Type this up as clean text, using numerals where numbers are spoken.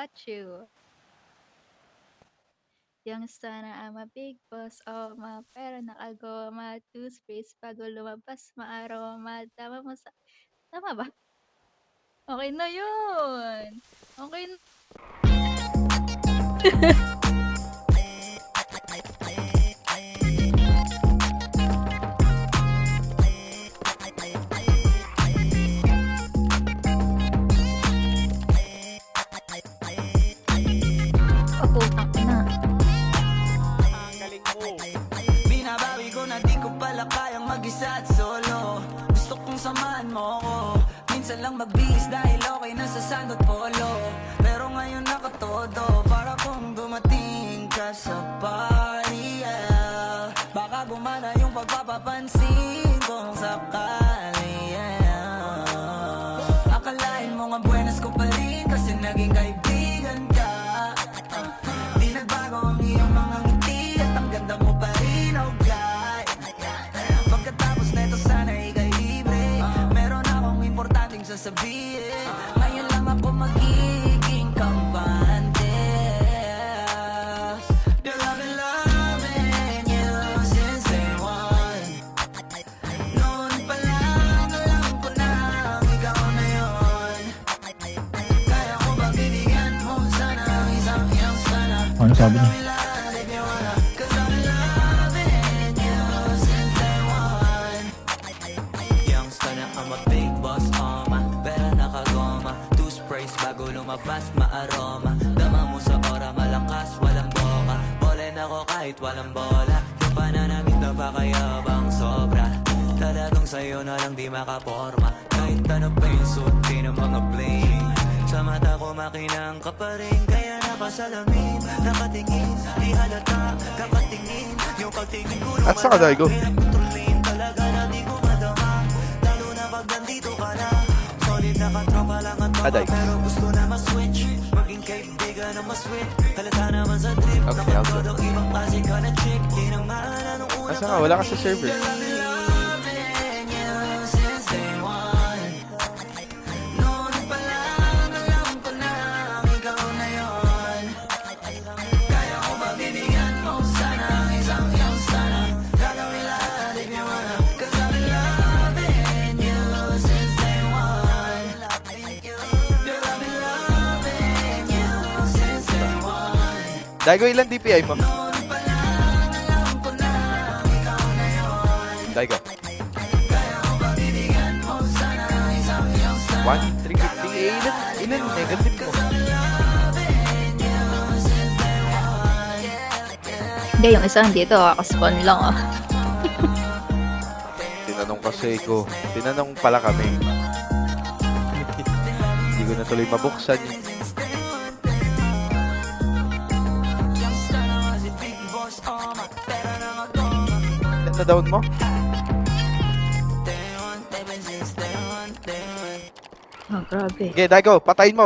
got you. Yung sana I'm a big boss, oh, pera nakagoma, two-space bago lumabas, maaroma, tama mo sa tama ba? Okey na yun. Okey na oh, putang ina. Ang galing mo. Binabawi ko na di ko pala kayang mag-isa at solo. Gusto kong samahan mo ko. Minsan lang magbihis dahil okay na sa sandot polo. Pero ngayon nakatodo para kung dumating ka sa party, yeah. Baka gumana yung pagpapapansin kung sakali, yeah. Akalain mo nga buenas ko pa rin kasi naging kaibigan ka. Di nagbago ang iyong mga ngiti at ang ganda mo pa rin, oh God. Pagkatapos na ito sana ikay libre. Meron akong importanteng sasabihin. Ngayon lang ako magiging kampante. Girl, I've been loving you since day one. Noon pa lang alam ko na ikaw na yun. Kaya ko ba bibigyan mo sana ang isang iyong sana? Ano sabi niya? I'm a big boss, pera nakagoma, two sprays bago lumabas, maaroma. Dama mo sa ora, malakas, walang boka. Bolen ako kahit walang bola. Yung pananamit na pakayabang sobra. Talagang sa'yo na lang di makaporma. Kahit ano pa yung suti ng mga bling. Sa mata ko makinang ka pa rin. Kaya nakasalamin, nakatingin. Di halata, kakatingin. Yung pagtingin ko At saka Daigo. kontrolin talaga na di ko madama. Lalo na pag nandito ka na. Solid na katropa lang ang tropa. Aday. Pero gusto na ma-switch. Maging kaibigan na ma-sweet. Halata naman sa trip. Okay, Nakapagod ang ibang klase ka na chick. Di naman anong una. Asa nga? Wala ka sa server. Loving you since day one. Noon pa lang alam ko na ikaw na yun. Kaya ko ba bibigyan mo sana ang isang iyong sana? Gagawin lahat if you wanna. Cause I've been loving you since day one. Girl, I've been loving you since day one. Daigo, ilan DPI mo? Noon pa lang alam ko na ikaw na yun. Daigo. Kaya ko ba bibigyan mo sana ang isang iyong sana? 1, 350. Ilan negative mo? Hindi, yung isa dito, kakaspawn lang ah. Tinanong kasi ko. Tinanong pala kami. Hindi ko na tuloy mabuksan. Ilan na down mo? Oh, grabe. Okay, Daigo. Patayin mo.